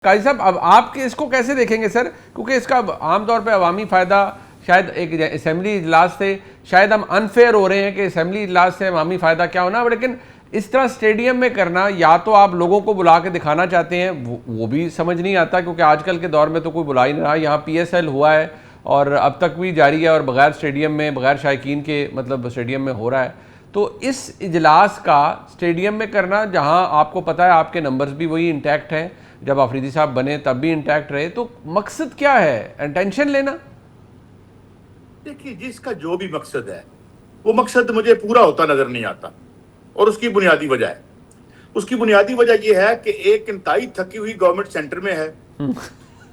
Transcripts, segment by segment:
قاضی صاحب اب آپ اس کو کیسے دیکھیں گے سر؟ کیونکہ اس کا عام طور پہ عوامی فائدہ شاید ایک اسمبلی اجلاس سے شاید ہم انفیئر ہو رہے ہیں کہ اسمبلی اجلاس سے عوامی فائدہ کیا ہونا، لیکن اس طرح اسٹیڈیم میں کرنا یا تو آپ لوگوں کو بلا کے دکھانا چاہتے ہیں، وہ بھی سمجھ نہیں آتا کیونکہ آج کل کے دور میں تو کوئی بلا ہی نہیں رہا. یہاں پی ایس ایل ہوا ہے اور اب تک بھی جاری ہے اور بغیر اسٹیڈیم میں، بغیر شائقین کے مطلب اسٹیڈیم میں ہو رہا ہے. تو اس اجلاس کا اسٹیڈیم میں کرنا جہاں آپ کو پتہ ہے آپ کے نمبرز بھی وہی انٹیکٹ ہیں، جب آفریدی صاحب بنے تب بھی انٹیکٹ رہے، تو مقصد کیا ہے؟ انٹینشن لینا؟ دیکھیے جس کا جو بھی مقصد ہے وہ مقصد مجھے پورا ہوتا نظر نہیں آتا، اور اس کی بنیادی وجہ ہے. اس کی بنیادی وجہ یہ ہے کہ ایک انتہائی تھکی ہوئی گورنمنٹ سینٹر میں ہے.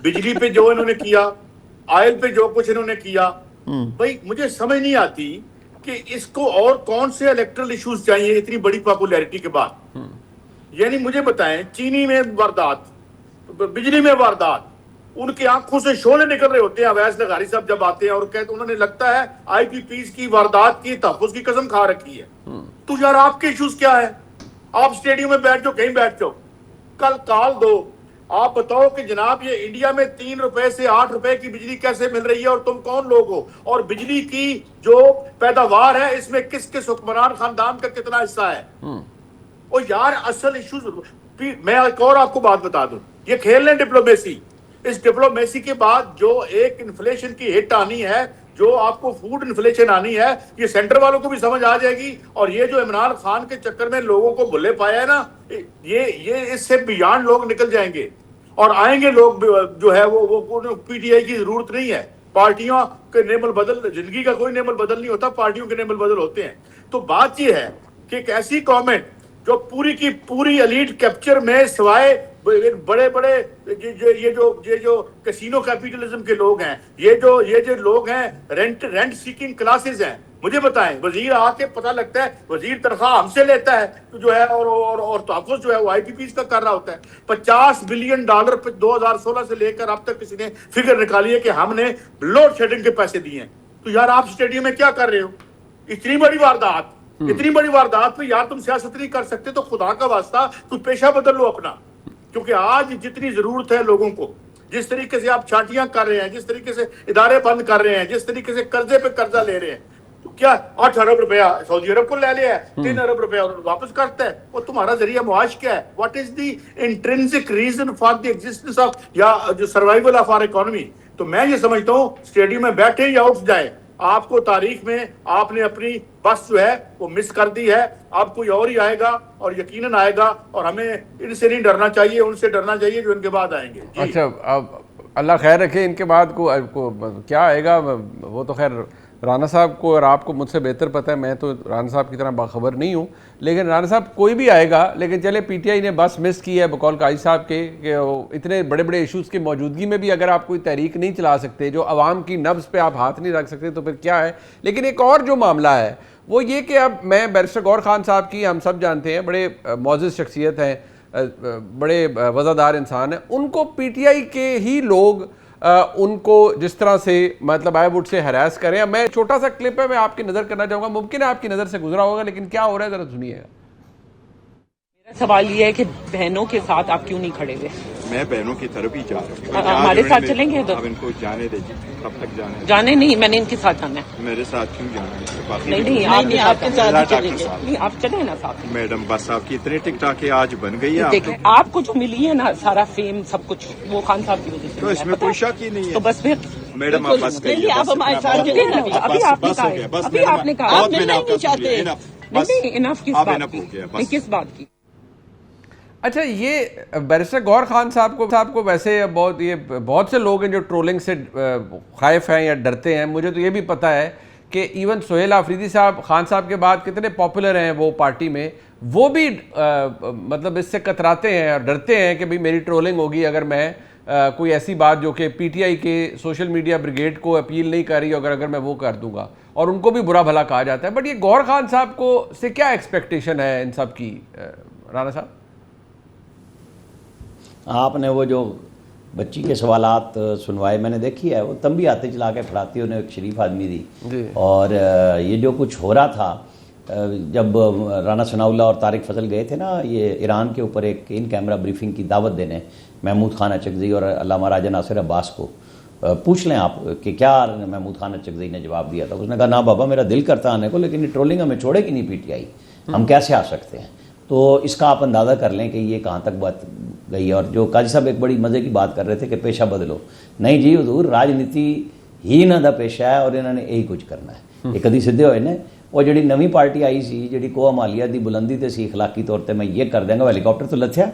بجلی پہ جو انہوں نے کیا، آئل پہ جو کچھ انہوں نے کیا، بھائی مجھے سمجھ نہیں آتی کہ اس کو اور کون سے الیکٹرل ایشوز چاہیے اتنی بڑی پاپولیرٹی کے بعد. یعنی مجھے بتائیں، چینی میں واردات، بجلی میں واردات، ان کی آنکھوں سے شعلے نکل رہے ہوتے ہیں. اویس لغاری صاحب جب آتے ہیں اور کہتے انہوں نے لگتا ہے آئی پی پیز کی واردات کی تحفظ کی قسم کھا رکھی ہے. تو یار آپ کے ایشوز کیا ہے؟ آپ اسٹیڈیم میں بیٹھ جاؤ، کہیں بیٹھ جاؤ، کل کال دو، آپ بتاؤ کہ جناب یہ انڈیا میں 3 روپے سے 8 روپے کی بجلی کیسے مل رہی ہے اور تم کون لوگ ہو، اور بجلی کی جو پیداوار ہے اس میں کس کس حکمران خاندان کا کتنا حصہ ہے. اور یار اصل ایشوز، میں ایک اور آپ کو بات بتا دوں، یہ کھیل لیں ڈپلومیسی. اس ڈپلومیسی کے بعد جو ایک انفلیشن کی ہٹ آنی ہے، جو آپ کو فوڈ انفلیشن آنی ہے، یہ سینٹر والوں کو بھی سمجھ آ جائے گی. اور یہ جو عمران خان کے چکر میں لوگوں کو بھلے پایا ہے نا، یہ اس سے بیانڈ لوگ نکل جائیں گے اور آئیں گے لوگ جو ہے وہ پی ٹی آئی کی ضرورت نہیں ہے. پارٹیوں کے نیم البدل، زندگی کا کوئی نیم البدل نہیں ہوتا، پارٹیوں کے نیم البدل ہوتے ہیں. تو بات یہ ہے کہ ایک ایسی گورنمنٹ جو پوری کی پوری ایلیٹ کیپچر میں سوائے بڑے بڑے یہ جو کسینو کیپیٹلزم کے لوگ ہیں، یہ جو لوگ ہیں رینٹ سیکنگ کلاسز ہیں، مجھے بتائیں وزیر آ کے پتہ لگتا ہے وزیر تنخواہ ہم سے لیتا ہے جو ہے اور تحفظ جو ہے وہ آئی پی پیز کا کر رہا ہوتا ہے. $50 بلین 2016 سے لے کر اب تک کسی نے فگر نکالی ہے کہ ہم نے لوڈ شیڈنگ کے پیسے دیے ہیں. تو یار آپ اسٹیڈیم میں کیا کر رہے ہو؟ اتنی بڑی واردات پہ یار تم سیاست نہیں کر سکتے تو خدا کا واسطہ تو پیشہ بدل لو اپنا. کیونکہ آج جتنی ضرورت ہے لوگوں کو، جس طریقے سے آپ چھانٹیاں کر رہے ہیں، جس طریقے سے ادارے بند کر رہے ہیں، جس طریقے سے قرضے پہ قرضہ لے رہے ہیں، تو کیا 8 ارب روپیہ سعودی عرب کو لے لیا ہے، 3 ارب روپیہ واپس کرتا ہے، اور تمہارا ذریعہ معاش کیا ہے؟ What is the intrinsic reason for the existence of یا جو سروائیول آف آر اکانومی. تو میں یہ سمجھتا ہوں اسٹیڈیم میں بیٹھے یا اٹھ جائے، آپ کو تاریخ میں آپ نے اپنی بس جو ہے وہ مس کر دی ہے. اب کوئی اور ہی آئے گا اور یقیناً آئے گا، اور ہمیں ان سے نہیں ڈرنا چاہیے، ان سے ڈرنا چاہیے جو ان کے بعد آئیں گے. اچھا، اب اللہ خیر رکھے ان کے بعد کو کیا آئے گا، وہ تو خیر رانا صاحب کو اور آپ کو مجھ سے بہتر پتہ ہے، میں تو رانا صاحب کی طرح باخبر نہیں ہوں. لیکن رانا صاحب کوئی بھی آئے گا، لیکن چلے پی ٹی آئی نے بس مس کی ہے بقول قاضی صاحب کے کہ اتنے بڑے بڑے ایشوز کی موجودگی میں بھی اگر آپ کوئی تحریک نہیں چلا سکتے، جو عوام کی نبض پہ آپ ہاتھ نہیں رکھ سکتے، تو پھر کیا ہے. لیکن ایک اور جو معاملہ ہے وہ یہ کہ اب میں بیرسٹر گور خان صاحب کی ہم سب جانتے ہیں، بڑے معزز شخصیت ہیں، بڑے وزادار انسان ہیں، ان کو پی ٹی آئی کے ہی لوگ ان کو جس طرح سے مطلب آئی ووڈ سے ہراس کریں. میں چھوٹا سا کلپ ہے، میں آپ کی نظر کرنا چاہوں گا، ممکن ہے آپ کی نظر سے گزرا ہوگا، لیکن کیا ہو رہا ہے ذرا سنیے گا. میرا سوال یہ ہے کہ بہنوں کے ساتھ آپ کیوں نہیں کھڑے ہوئے؟ میں بہنوں کی طرف ہی جا رہا ہوں. ہمارے ساتھ چلیں گے؟ اب ان کو جانے دے، کب تک جانے نہیں، میں نے ان کے ساتھ جانا ہے. میرے ساتھ کیوں جانا ہے؟ نہیں آپ کے ساتھ چلیں گے. نہیں آپ چلیں نا ساتھ. میڈم بس آپ کی اتنی ٹک ٹاک آج بن گئی ہے. دیکھیں آپ کو جو ملی ہے نا سارا فیم سب کچھ وہ خان صاحب کی وجہ سے، تو اس میں کوئی شک ہی نہیں ہے. تو بس پھر میڈم آپ بس کریے، آپ ہمارے ساتھ چلیں نا. ابھی آپ نے کہا، ابھی آپ نے کہا آپ ملنا نہیں چاہتے. نہیں انف کس بات کی، کس بات کی. اچھا، یہ بیرسٹر گور خان صاحب کو ویسے بہت سے لوگ ہیں جو ٹرولنگ سے خائف ہیں یا ڈرتے ہیں. مجھے تو یہ بھی پتہ ہے کہ ایون سہیل آفریدی صاحب خان صاحب کے بعد کتنے پاپولر ہیں وہ پارٹی میں، وہ بھی مطلب اس سے کتراتے ہیں اور ڈرتے ہیں کہ بھئی میری ٹرولنگ ہوگی اگر میں کوئی ایسی بات جو کہ پی ٹی آئی کے سوشل میڈیا بریگیڈ کو اپیل نہیں کر رہی اگر میں وہ کر دوں گا، اور ان کو بھی برا بھلا کہا جاتا ہے. بٹ یہ گور خان صاحب کو سے کیا ایکسپیکٹیشن ہے ان سب کی، رانا صاحب؟ آپ نے وہ جو بچی کے سوالات سنوائے میں نے دیکھی ہے، وہ تنبیہ آتے چلا کے پڑھاتی، انہیں ایک شریف آدمی دی. اور یہ جو کچھ ہو رہا تھا جب رانا ثناء اللہ اور طارق فضل گئے تھے نا یہ ایران کے اوپر ایک ان کیمرہ بریفنگ کی دعوت دینے محمود خان اچکزئی اور علامہ راجہ ناصر عباس کو، پوچھ لیں آپ کہ کیا محمود خان اچکزئی نے جواب دیا تھا. اس نے کہا نا بابا میرا دل کرتا آنے کو، لیکن یہ ٹرولنگ ہمیں چھوڑے گی نہیں پی ٹی آئی، ہم کیسے آ سکتے ہیں. تو اس کا آپ اندازہ کر لیں کہ یہ کہاں تک بات گئی ہے. اور جو قاضی صاحب ایک بڑی مزے کی بات کر رہے تھے کہ پیشہ بدلو، نہیں جی حضور، راجنیتی ہی نہ دا پیشہ ہے اور انہوں نے یہی کچھ کرنا ہے. یہ کدی سدھے ہوئے نے. وہ جڑی نویں پارٹی آئی سی جڑی کو مالیہ دی بلندی تے سی اخلاقی طور تے میں یہ کر دیں گا، وہ ہیلی کاپٹر تو لتھیا،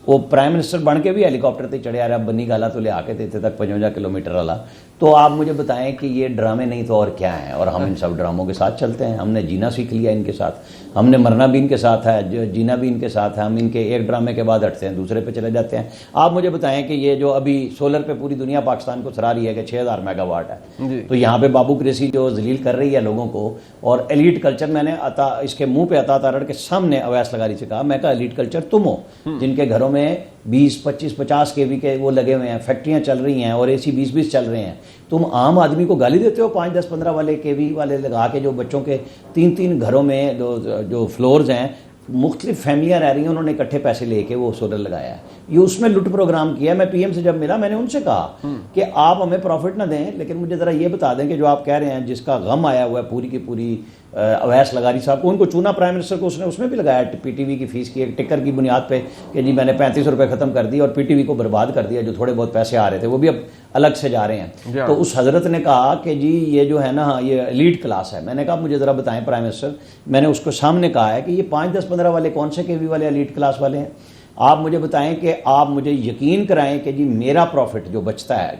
وہ پرائم منسٹر بن کے بھی ہیلی کاپٹر تے چڑھے آ رہا بنی گالا تو لے آ کے اتنے تک 55 کلومیٹر والا. تو آپ مجھے بتائیں کہ یہ ڈرامے نہیں تو اور کیا ہیں. اور ہم ان سب ڈراموں کے ساتھ چلتے ہیں. ہم نے جینا سیکھ لیا ان کے ساتھ، ہم نے مرنا بھی ان کے ساتھ ہے، جینا بھی ان کے ساتھ ہے. ہم ان کے ایک ڈرامے کے بعد ہٹتے ہیں دوسرے پہ چلے جاتے ہیں. آپ مجھے بتائیں کہ یہ جو ابھی سولر پہ پوری دنیا پاکستان کو سرا رہی ہے کہ 6000 میگا واٹ ہے، تو یہاں پہ بابو قریشی جو ذلیل کر رہی ہے لوگوں کو. اور ایلیٹ کلچر، میں نے اس کے منہ پہ عطا تارڑ کے سامنے اویس لغاری سے کہا، میں کہا ایلیٹ کلچر تم ہو جن کے گھروں میں 20 25 50 کے وی کے وہ لگے ہوئے ہیں، فیکٹریاں چل رہی ہیں اور اے سی 20 چل رہے ہیں. تم عام آدمی کو گالی دیتے ہو 5 10 15 والے کے وی والے لگا کے، جو بچوں کے 3 گھروں میں جو فلورز ہیں، مختلف فیملیاں رہ رہی ہیں، انہوں نے اکٹھے پیسے لے کے وہ سولر لگایا ہے. یہ اس میں لٹ پروگرام کیا ہے. میں پی ایم سے جب ملا میں نے ان سے کہا کہ آپ ہمیں پروفٹ نہ دیں، لیکن مجھے ذرا یہ بتا دیں کہ جو آپ کہہ رہے ہیں جس کا غم آیا ہوا ہے پوری کی پوری اویس لغاری صاحب کو، ان کو چونا پرائم منسٹر کو اس میں بھی لگایا پی ٹی وی کی فیس کی ایک ٹکر کی بنیاد پہ کہ جی میں نے 35 روپے ختم کر دی اور پی ٹی وی کو برباد کر دیا. جو تھوڑے بہت پیسے آ رہے تھے وہ بھی اب الگ سے جا رہے ہیں. تو اس حضرت نے کہا کہ جی یہ جو ہے نا یہ ایلیٹ کلاس ہے. میں نے کہا مجھے ذرا بتائیں پرائم منسٹر، میں نے اس کو سامنے کہا ہے کہ یہ 5 10 15 والے کون سے کے وی والے ایلیٹ کلاس والے ہیں. آپ مجھے بتائیں کہ آپ مجھے یقین کرائیں کہ جی میرا پروفٹ جو بچتا ہے،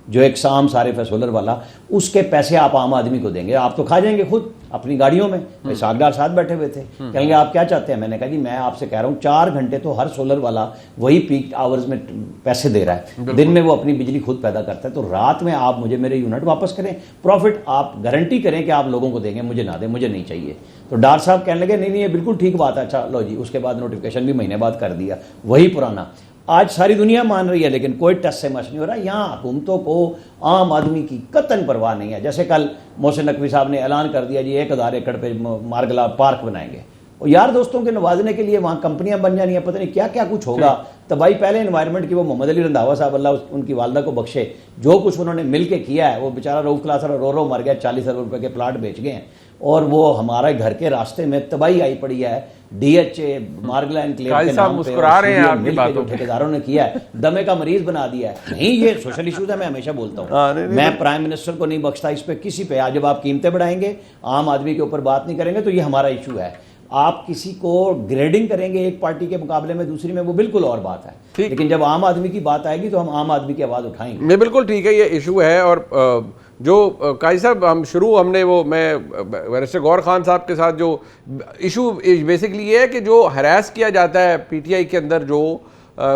جو ایک سام صارف ہے سولر والا، اس کے پیسے آپ عام آدمی کو دیں گے. آپ تو کھا جائیں گے خود اپنی گاڑیوں میں. اسحاق ڈار ساتھ بیٹھے ہوئے تھے، کہیں گے آپ کیا چاہتے ہیں. میں نے کہا جی میں آپ سے کہہ رہا ہوں 4 گھنٹے تو ہر سولر والا وہی پیک آورز میں پیسے دے رہا ہے، دن میں وہ اپنی بجلی خود پیدا کرتا ہے. تو رات میں آپ مجھے میرے یونٹ واپس کریں، پروفٹ آپ گارنٹی کریں کہ آپ لوگوں کو دیں گے، مجھے نہ دیں، مجھے نہیں چاہیے. تو ڈار صاحب کہنے لگے نہیں یہ بالکل ٹھیک بات ہے. اچھا لو جی، اس کے بعد نوٹیفیکیشن بھی مہینے بعد کر دیا، وہی پرانا. آج ساری دنیا مان رہی ہے لیکن کوئی ٹس سے مش نہیں ہو رہا. یہاں حکومتوں کو عام آدمی کی قطعاً پرواہ نہیں ہے. جیسے کل محسن نقوی صاحب نے اعلان کر دیا جی 1000 ایکڑ پہ مارگلا پارک بنائیں گے. اور یار دوستوں کے نوازنے کے لیے وہاں کمپنیاں بن جانی ہیں، پتہ نہیں کیا کیا کچھ ہوگا. تباہی پہلے انوائرمنٹ کی، وہ محمد علی رنداوا صاحب اللہ ان کی والدہ کو بخشے، جو کچھ انہوں نے مل کے کیا ہے. وہ بیچارہ رؤف کلاسر رو مر گیا، 40 ارب روپے کے پلاٹ بیچ گئے ہیں. اور وہ ہمارے گھر کے راستے میں تباہی آئی پڑی ہے. D H A Margalla enclave کے نام پہ جو ٹھیکیداروں نے کیا ہے، دمے کا مریض بنا دیا ہے. نہیں یہ سوشل ایشوز ہے، میں ہمیشہ بولتا ہوں. میں پرائم منسٹر کو نہیں بخشتا اس پہ کسی پہ. آج جب آپ قیمتیں بڑھائیں گے، عام آدمی کے اوپر بات نہیں کریں گے تو یہ ہمارا ایشو ہے. آپ کسی کو گریڈنگ کریں گے ایک پارٹی کے مقابلے میں دوسری میں، وہ بالکل اور بات ہے. لیکن جب عام آدمی کی بات آئے گی تو ہم عام آدمی کی آواز اٹھائیں گے. میں بالکل ٹھیک ہے، یہ ایشو ہے. اور جو قاضی صاحب ہم نے وہ میں بیرسٹر غور خان صاحب کے ساتھ جو ایشو بیسکلی یہ ہے کہ جو ہراس کیا جاتا ہے پی ٹی آئی کے اندر، جو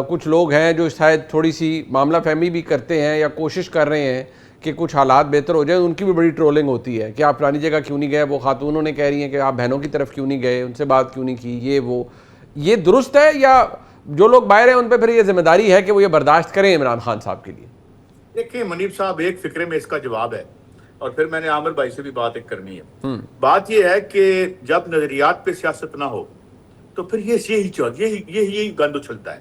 کچھ لوگ ہیں جو شاید تھوڑی سی معاملہ فہمی بھی کرتے ہیں یا کوشش کر رہے ہیں کہ کچھ حالات بہتر ہو جائیں، ان کی بھی بڑی ٹرولنگ ہوتی ہے کہ آپ فلانی جگہ کیوں نہیں گئے. وہ خاتونوں نے کہہ رہی ہیں کہ آپ بہنوں کی طرف کیوں نہیں گئے، ان سے بات کیوں نہیں کی. یہ درست ہے یا جو لوگ باہر ہیں ان پہ پھر یہ ذمہ داری ہے کہ وہ یہ برداشت کریں عمران خان صاحب کے لیے؟ دیکھیں منیب صاحب، ایک فکرے میں اس کا جواب ہے اور پھر میں نے عامر بھائی سے بھی بات ایک کرنی ہے. بات یہ ہے کہ جب نظریات پہ سیاست نہ ہو تو پھر یہی گند اچھلتا ہے.